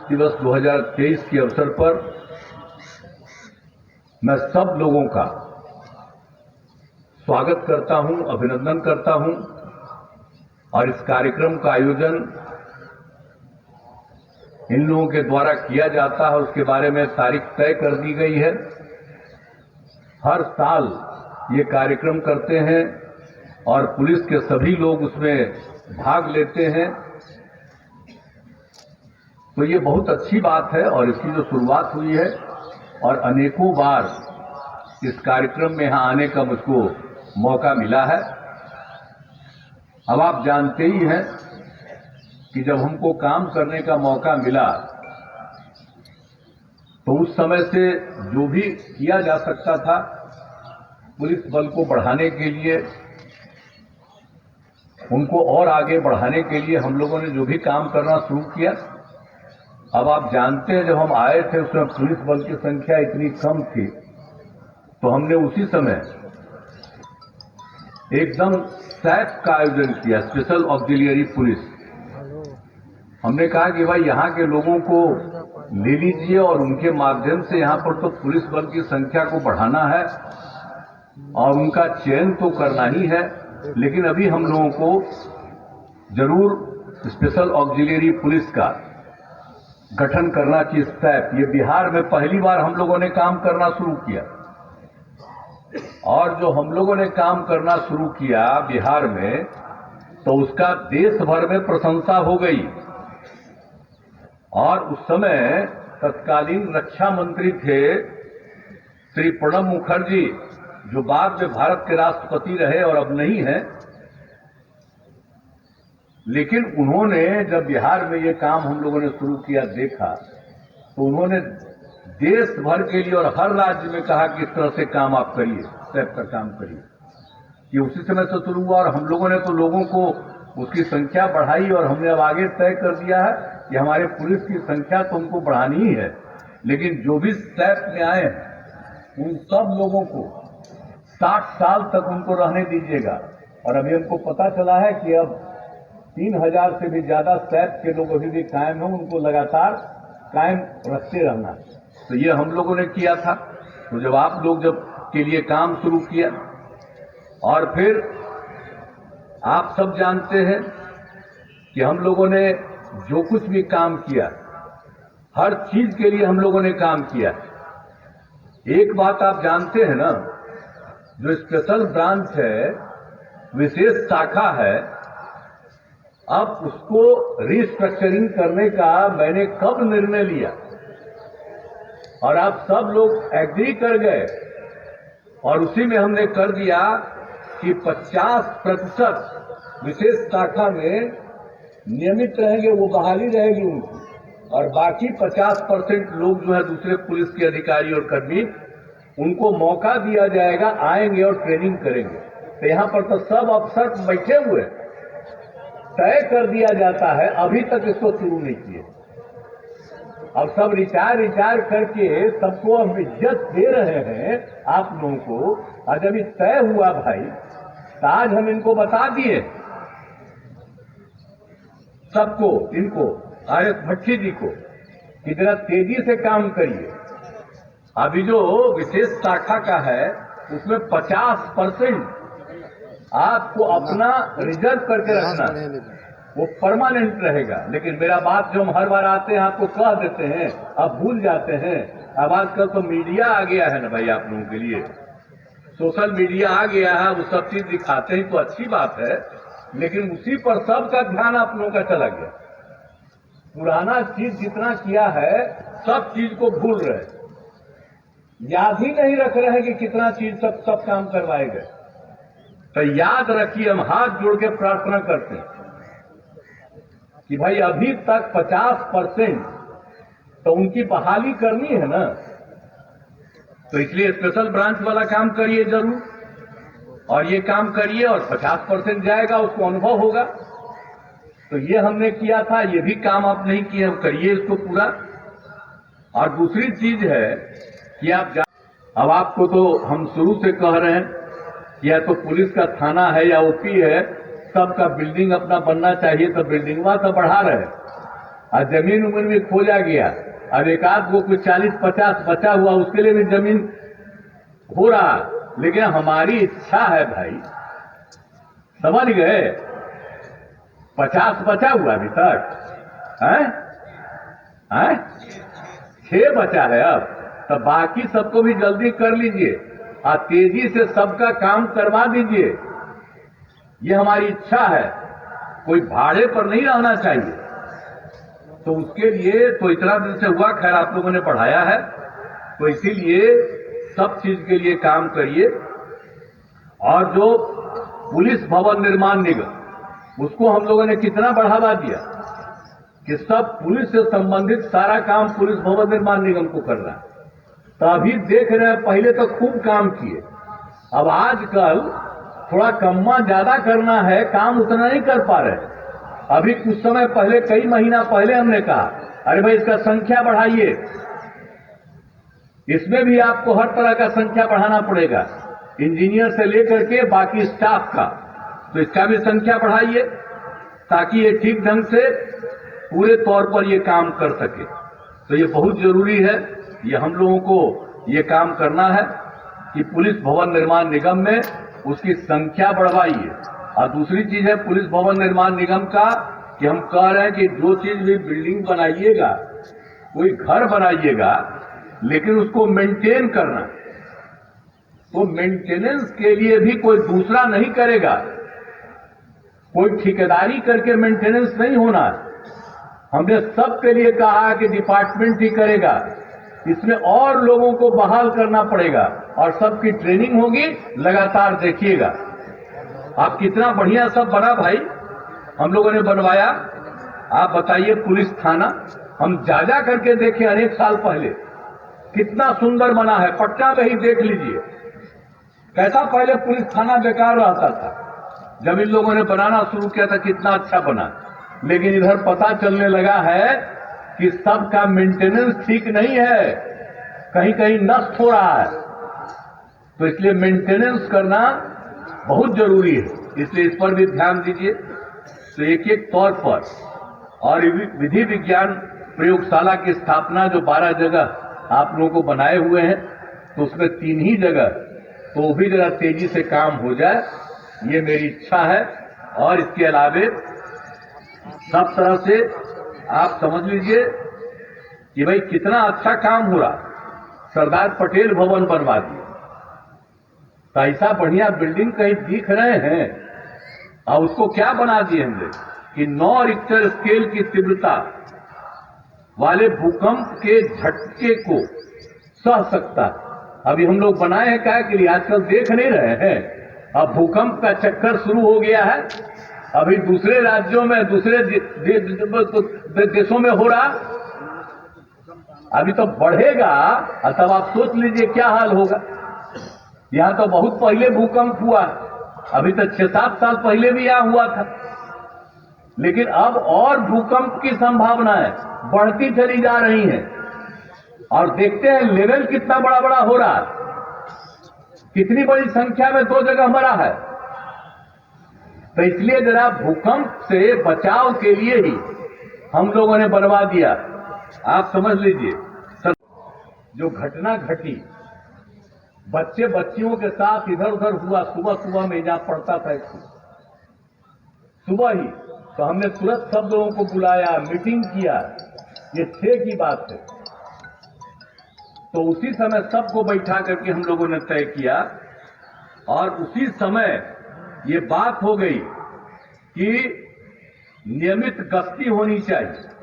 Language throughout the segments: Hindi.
दिवस 2023 के अवसर पर मैं सब लोगों का स्वागत करता हूं, अभिनंदन करता हूं और इस कार्यक्रम का आयोजन इन लोगों के द्वारा किया जाता है उसके बारे में तारीख तय कर दी गई है। हर साल ये कार्यक्रम करते हैं और पुलिस के सभी लोग उसमें भाग लेते हैं, तो ये बहुत अच्छी बात है और इसकी जो शुरुआत हुई है और अनेकों बार इस कार्यक्रम में यहां आने का मुझको मौका मिला है। अब आप जानते ही हैं कि जब हमको काम करने का मौका मिला तो उस समय से जो भी किया जा सकता था पुलिस बल को बढ़ाने के लिए, उनको और आगे बढ़ाने के लिए हम लोगों ने जो भी काम करना शुरू किया। अब आप जानते हैं जब हम आए थे उसमें पुलिस बल की संख्या इतनी कम थी, तो हमने उसी समय एकदम सैप का आयोजन किया, स्पेशल ऑक्सिलियरी पुलिस। हमने कहा कि भाई यहाँ के लोगों को ले लीजिए और उनके माध्यम से यहाँ पर तो पुलिस बल की संख्या को बढ़ाना है और उनका चयन तो करना ही है, लेकिन अभी हम लोगों को जरूर स्पेशल ऑक्सिलियरी पुलिस का गठन करना चाहिए। सैप ये बिहार में पहली बार हम लोगों ने काम करना शुरू किया और जो हम लोगों ने काम करना शुरू किया बिहार में तो उसका देश भर में प्रशंसा हो गई। और उस समय तत्कालीन रक्षा मंत्री थे श्री प्रणब मुखर्जी, जो बाद में भारत के राष्ट्रपति रहे और अब नहीं है, लेकिन उन्होंने जब बिहार में ये काम हम लोगों ने शुरू किया देखा तो उन्होंने देश भर के लिए और हर राज्य में कहा कि इस तरह से काम आप करिए, सैप का काम करिए। ये उसी समय से शुरू हुआ और हम लोगों ने तो लोगों को उसकी संख्या बढ़ाई और हमने अब आगे तय कर दिया है कि हमारे पुलिस की संख्या तो हमको बढ़ानी ही है, लेकिन जो भी सैप में आए हैं उन सब लोगों को 60 साल तक उनको रहने दीजिएगा। और अभी हमको पता चला है कि अब 3000 से भी ज्यादा सैप के लोग अभी भी कायम हैं, उनको लगातार कायम रखते रहना। तो ये हम लोगों ने किया था। तो जब आप लोग जब के लिए काम शुरू किया और फिर आप सब जानते हैं कि हम लोगों ने जो कुछ भी काम किया हर चीज के लिए हम लोगों ने काम किया। एक बात आप जानते हैं ना, जो स्पेशल ब्रांच है, विशेष शाखा है, अब उसको रिस्ट्रक्चरिंग करने का मैंने कब निर्णय लिया और आप सब लोग एग्री कर गए और उसी में हमने कर दिया कि 50% विशेष शाखा में नियमित रहेंगे, वो बहाली रहेगी उनकी, और बाकी 50% लोग जो है दूसरे पुलिस के अधिकारी और कर्मी, उनको मौका दिया जाएगा, आएंगे और ट्रेनिंग करेंगे। तो यहाँ पर तो सब अफसर बैठे हुए तय कर दिया जाता है, अभी तक इसको शुरू नहीं किए। अब सब रिटायर करके सबको हम इज्जत दे रहे हैं आप लोगों को। और जब ये तय हुआ भाई, तो आज हम इनको बता दिए सबको, इनको आर.एस. भट्टी जी को कि जरा तेजी से काम करिए। अभी जो विशेष शाखा का है उसमें 50% आपको अपना रिजर्व करके रखना है, वो परमानेंट रहेगा। लेकिन मेरा बात जो हम हर बार आते हैं आपको कह देते हैं, अब भूल जाते हैं। अब आजकल तो मीडिया आ गया है ना भाई, आप लोगों के लिए सोशल मीडिया आ गया है, वो सब चीज दिखाते हैं तो अच्छी बात है, लेकिन उसी पर सबका ध्यान आप लोगों का चला गया। पुराना चीज जितना किया है सब चीज को भूल रहे, याद ही नहीं रख रहे हैं कि कितना चीज सब काम करवाए गए। तो याद रखिए, हम हाथ जोड़ के प्रार्थना करते हैं कि भाई अभी तक 50% तो उनकी बहाली करनी है ना, तो इसलिए स्पेशल ब्रांच वाला काम करिए जरूर, और ये काम करिए और 50% जाएगा, उसको अनुभव होगा। तो ये हमने किया था, ये भी काम आप नहीं किए, करिए इसको पूरा। और दूसरी चीज है कि अब आपको तो हम शुरू से कह रहे हैं या तो पुलिस का थाना है या ओपी है, सबका बिल्डिंग अपना बनना चाहिए, तो बिल्डिंगवा तो बढ़ा रहे। और जमीन उमीन भी खोजा गया, अब एक आध को कुछ 40-50 बचा हुआ, उसके लिए भी जमीन हो रहा। लेकिन हमारी इच्छा है भाई, समझ गए, 50 बचा हुआ अभी तक है, 6 बचा है अब, तो बाकी सबको भी जल्दी कर लीजिए और तेजी से सबका काम करवा दीजिए। ये हमारी इच्छा है, कोई भाड़े पर नहीं रहना चाहिए। तो उसके लिए तो इतना दिन से हुआ, खैर आप लोगों ने बढ़ाया है, तो इसीलिए सब चीज के लिए काम करिए। और जो पुलिस भवन निर्माण निगम, उसको हम लोगों ने कितना बढ़ावा दिया कि सब पुलिस से संबंधित सारा काम पुलिस भवन निर्माण निगम को करना है। तो अभी देख रहे हैं, पहले तो खूब काम किए, अब आजकल थोड़ा कम्मा ज्यादा करना है, काम उतना नहीं कर पा रहे। अभी कुछ समय पहले, कई महीना पहले हमने कहा, अरे भाई इसका संख्या बढ़ाइए, इसमें भी आपको हर तरह का संख्या बढ़ाना पड़ेगा, इंजीनियर से लेकर के बाकी स्टाफ का, तो इसका भी संख्या बढ़ाइए ताकि ये ठीक ढंग से पूरे तौर पर ये काम कर सके। तो ये बहुत जरूरी है, ये हम लोगों को ये काम करना है कि पुलिस भवन निर्माण निगम में उसकी संख्या बढ़वाइए। और दूसरी चीज है पुलिस भवन निर्माण निगम का कि हम कह रहे हैं कि जो चीज भी बिल्डिंग बनाइएगा, कोई घर बनाइएगा, लेकिन उसको मेंटेन करना, तो मेंटेनेंस के लिए भी कोई दूसरा नहीं करेगा, कोई ठेकेदारी करके मेंटेनेंस नहीं होना। हमने सबके लिए कहा कि डिपार्टमेंट ही करेगा, इसमें और लोगों को बहाल करना पड़ेगा और सबकी ट्रेनिंग होगी, लगातार देखिएगा। आप कितना बढ़िया सब बना भाई, हम लोगों ने बनवाया। आप बताइए, पुलिस थाना हम जा करके देखे अनेक साल पहले, कितना सुंदर बना है। पटना में ही देख लीजिए कैसा पहले पुलिस थाना बेकार रहता था, जब इन लोगों ने बनाना शुरू किया था कितना अच्छा बना। लेकिन इधर पता चलने लगा है कि सबका मेंटेनेंस ठीक नहीं है, कहीं कहीं नष्ट हो रहा है। तो इसलिए मेंटेनेंस करना बहुत जरूरी है, इसलिए इस पर भी ध्यान दीजिए। तो एक एक तौर पर, और विधि विज्ञान प्रयोगशाला की स्थापना जो 12 जगह आप लोगों को बनाए हुए हैं, तो उसमें 3 ही जगह, तो भी जरा तेजी से काम हो जाए, ये मेरी इच्छा है। और इसके अलावे सब तरह से आप समझ लीजिए कि भाई कितना अच्छा काम हो रहा। सरदार पटेल भवन बनवा दिए, तो ऐसा बढ़िया बिल्डिंग कहीं दिख रहे हैं, और उसको क्या बना दिए हमने कि 9 रिक्टर स्केल की तीव्रता वाले भूकंप के झटके को सह सकता। अभी हम लोग बनाए हैं क्या के लिए, आजकल देख नहीं रहे हैं, अब भूकंप का चक्कर शुरू हो गया है। अभी दूसरे राज्यों में, दूसरे देशों में हो रहा, अभी तो बढ़ेगा, तब आप सोच लीजिए क्या हाल होगा। यहां तो बहुत पहले भूकंप हुआ, अभी तो 6-7 साल पहले भी यहां हुआ था, लेकिन अब और भूकंप की संभावनाएं बढ़ती चली जा रही हैं। और देखते हैं लेवल कितना बड़ा बड़ा हो रहा है, कितनी बड़ी संख्या में 2 जगह मरा है। तो इसलिए जरा भूकंप से बचाव के लिए ही हम लोगों ने बनवा दिया। आप समझ लीजिए, जो घटना घटी बच्चे बच्चियों के साथ इधर उधर हुआ, सुबह सुबह में जहां पड़ता था सुबह ही, तो हमने तुरंत सब लोगों को बुलाया, मीटिंग किया। ये 6 की बात है, तो उसी समय सबको बैठा करके हम लोगों ने तय किया, और उसी समय ये बात हो गई कि नियमित गश्ती होनी चाहिए।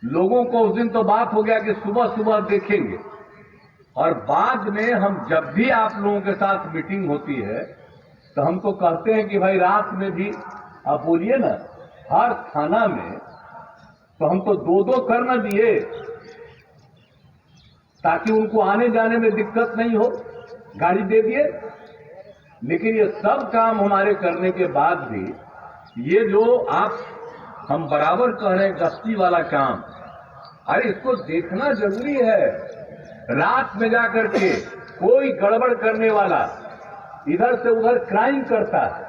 लोगों को उस दिन तो बात हो गया कि सुबह सुबह देखेंगे, और बाद में हम जब भी आप लोगों के साथ मीटिंग होती है तो हम तो कहते हैं कि भाई रात में भी आप बोलिए ना, हर थाना में तो हम तो 2-2 कर न दिए ताकि उनको आने जाने में दिक्कत नहीं हो, गाड़ी दे दिए। लेकिन ये सब काम हमारे करने के बाद भी ये जो आप हम बराबर कह रहे हैं गश्ती वाला काम, अरे इसको देखना जरूरी है। रात में जाकर के कोई गड़बड़ करने वाला इधर से उधर क्राइम करता है,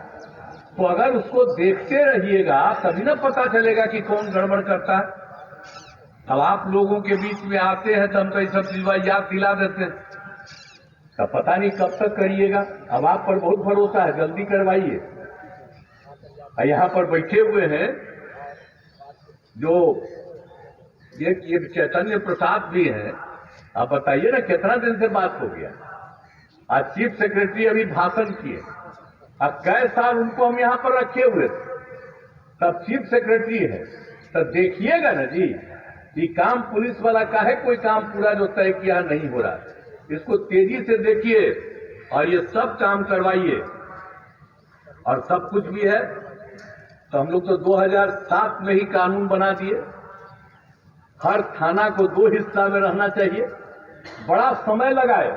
तो अगर उसको देखते रहिएगा तभी ना पता चलेगा कि कौन गड़बड़ करता है। अब आप लोगों के बीच में आते हैं तो हम तो ये सब चीज याद दिला देते हैं, तब पता नहीं कब तक करिएगा। अब आप पर बहुत भरोसा है, जल्दी करवाइए। यहाँ पर बैठे हुए हैं जो ये चैतन्य प्रसाद भी हैं, आप बताइए ना कितना दिन से बात हो गया। आज चीफ सेक्रेटरी अभी भाषण किए, अब कई साल उनको हम यहाँ पर रखे हुए थे, तब चीफ सेक्रेटरी है, तब देखिएगा ना जी कि काम पुलिस वाला का है, कोई काम पूरा जो तय किया नहीं हो रहा, इसको तेजी से देखिए और ये सब काम करवाइए। और सब कुछ भी है तो हम लोग तो 2007 में ही कानून बना दिए, हर थाना को 2 हिस्सा में रहना चाहिए। बड़ा समय लगाए,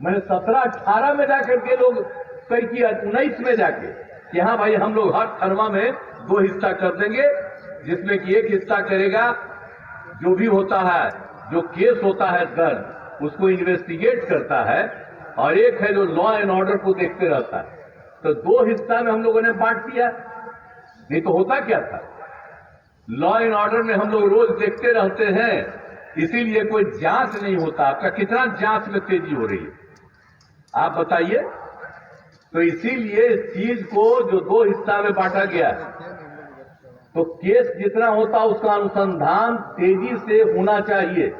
मैंने 17-18 में जाकर के लोग तय किया, 19 में जाके कि हाँ भाई हम लोग हर थाना में 2 हिस्सा कर देंगे, जिसमें कि एक हिस्सा करेगा जो भी होता है, जो केस होता है दर्ज उसको इन्वेस्टिगेट करता है, और एक है जो लॉ एंड ऑर्डर को देखते रहता है। तो 2 हिस्सा में हम लोगों ने बांट दिया। नहीं तो होता क्या था, लॉ एंड ऑर्डर में हम लोग रोज देखते रहते हैं, इसीलिए कोई जांच नहीं होता। आपका कितना जांच में तेजी हो रही है आप बताइए। तो इसीलिए इस चीज को जो 2 हिस्सा में बांटा गया, तो केस जितना होता उसका अनुसंधान तेजी से होना चाहिए।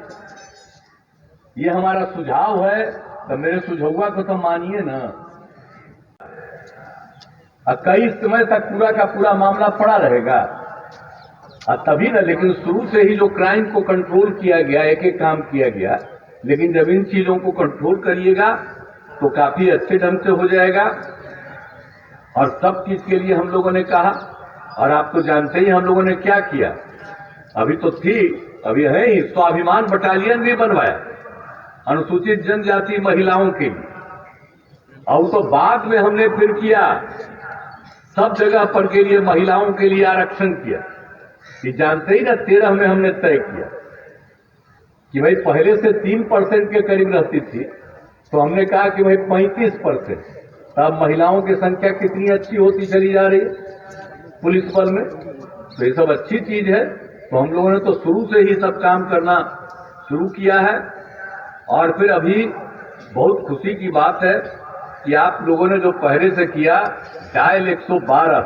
ये हमारा सुझाव है, तो मेरे सुझाव को तो मानिए ना। कई समय तक पूरा का पूरा मामला पड़ा रहेगा, तभी ना। लेकिन शुरू से ही जो क्राइम को कंट्रोल किया गया, एक एक काम किया गया, लेकिन जब इन चीजों को कंट्रोल करिएगा तो काफी अच्छे ढंग से हो जाएगा। और सब चीज के लिए हम लोगों ने कहा, और आप तो जानते ही हम लोगों ने क्या किया। अभी तो अभी है ही स्वाभिमान बटालियन भी बनवाया अनुसूचित जनजाति महिलाओं के लिए, और तो बाद में हमने फिर किया सब जगह पर के लिए महिलाओं के लिए आरक्षण किया। ये जानते ही ना 13 में हमने तय किया कि भाई पहले से 3% के करीब रहती थी, तो हमने कहा कि भाई 35%। तब महिलाओं की संख्या कितनी अच्छी होती चली जा रही है पुलिस बल में। तो ये सब अच्छी चीज है। तो हम लोगों ने तो शुरू से ही सब काम करना शुरू किया है। और फिर अभी बहुत खुशी की बात है कि आप लोगों ने जो पहले से किया डायल 112,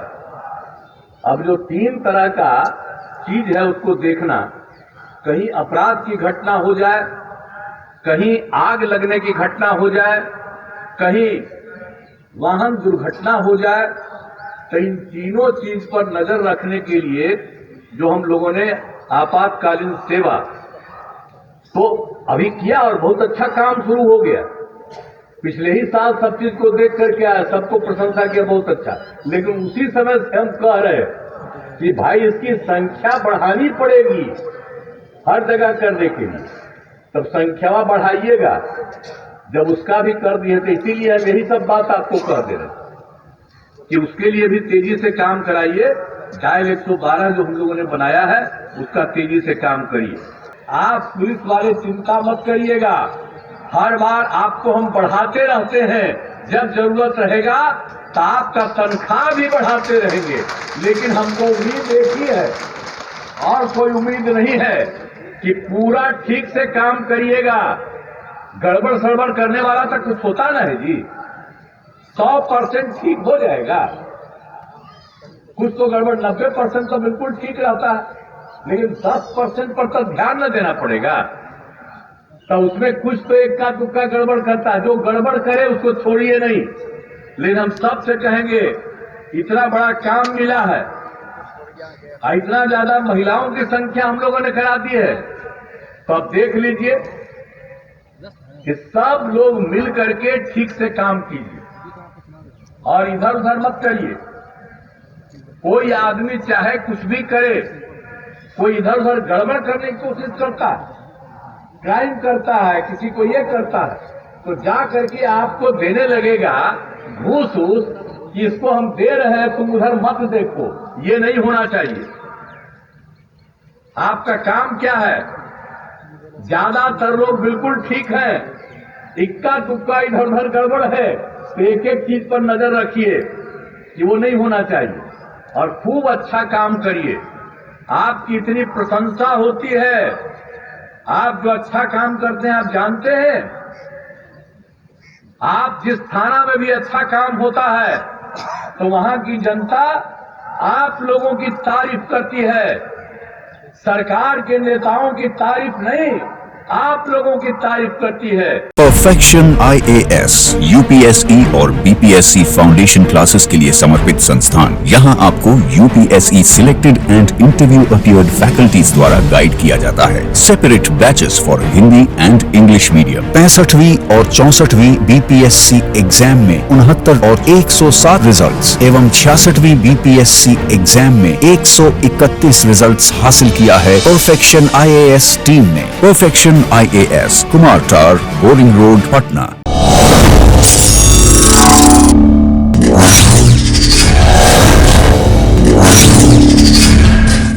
अब जो 3 तरह का चीज है उसको देखना, कहीं अपराध की घटना हो जाए, कहीं आग लगने की घटना हो जाए, कहीं वाहन दुर्घटना हो जाए, तो इन तीनों चीज पर नजर रखने के लिए जो हम लोगों ने आपातकालीन सेवा तो अभी किया, और बहुत अच्छा काम शुरू हो गया। पिछले ही साल सब चीज को देख करके आया, सबको प्रशंसा किया, बहुत अच्छा। लेकिन उसी समय से हम कह रहे हैं कि भाई इसकी संख्या बढ़ानी पड़ेगी हर जगह करने के लिए। तब संख्या बढ़ाइएगा, जब उसका भी कर दिए, तो इसीलिए हम यही सब बात आपको कह दे रहे हैं कि उसके लिए भी तेजी से काम कराइए। डायल 112 जो हम लोगों ने बनाया है उसका तेजी से काम करिए। आप पुलिस वाले चिंता मत करिएगा, हर बार आपको हम बढ़ाते रहते हैं, जब जरूरत रहेगा तो आपका तनख्वाह भी बढ़ाते रहेंगे। लेकिन हमको उम्मीद एक ही है और कोई उम्मीद नहीं है कि पूरा ठीक से काम करिएगा। गड़बड़ सड़बड़ करने वाला तक कुछ होता ना है जी। 100% ठीक हो जाएगा, कुछ तो गड़बड़ 90% तो बिल्कुल ठीक रहता है, लेकिन 10% पर तो ध्यान न देना पड़ेगा। तो उसमें कुछ तो इक्का दुक्का गड़बड़ करता है, जो गड़बड़ करे उसको छोड़िए नहीं। लेकिन हम सबसे कहेंगे इतना बड़ा काम मिला है, इतना ज्यादा महिलाओं की संख्या हम लोगों ने करा दी है, तो अब देख लीजिए कि सब लोग मिल करके ठीक से काम कीजिए और इधर उधर मत करिए। कोई आदमी चाहे कुछ भी करे, कोई इधर उधर गड़बड़ करने की कोशिश करता है, क्राइम करता है, किसी को ये करता है, तो जा करके आपको देने लगेगा घूस घूस कि इसको हम दे रहे हैं, तुम उधर मत देखो। ये नहीं होना चाहिए। आपका काम क्या है? ज्यादातर लोग बिल्कुल ठीक है, इक्का दुक्का इधर उधर गड़बड़ है, तो एक एक चीज पर नजर रखिए कि वो नहीं होना चाहिए, और खूब अच्छा काम करिए। आपकी इतनी प्रशंसा होती है, आप जो अच्छा काम करते हैं आप जानते हैं, आप जिस थाना में भी अच्छा काम होता है तो वहां की जनता आप लोगों की तारीफ करती है, सरकार के नेताओं की तारीफ नहीं, आप लोगों की तारीफ करती है। परफेक्शन IAS UPSE और BPSC फाउंडेशन क्लासेस के लिए समर्पित संस्थान। यहाँ आपको UPSE selected and interview appeared faculties द्वारा गाइड किया जाता है। Separate batches for Hindi and English medium. 65वीं और 64वीं BPSC एग्जाम में 69 और 107 रिजल्ट्स एवं 66वीं BPSC एग्जाम में 131 रिजल्ट्स हासिल किया है परफेक्शन IAS टीम ने। परफेक्शन IAS, कुमार टार, बोरिंग रोड, पटना।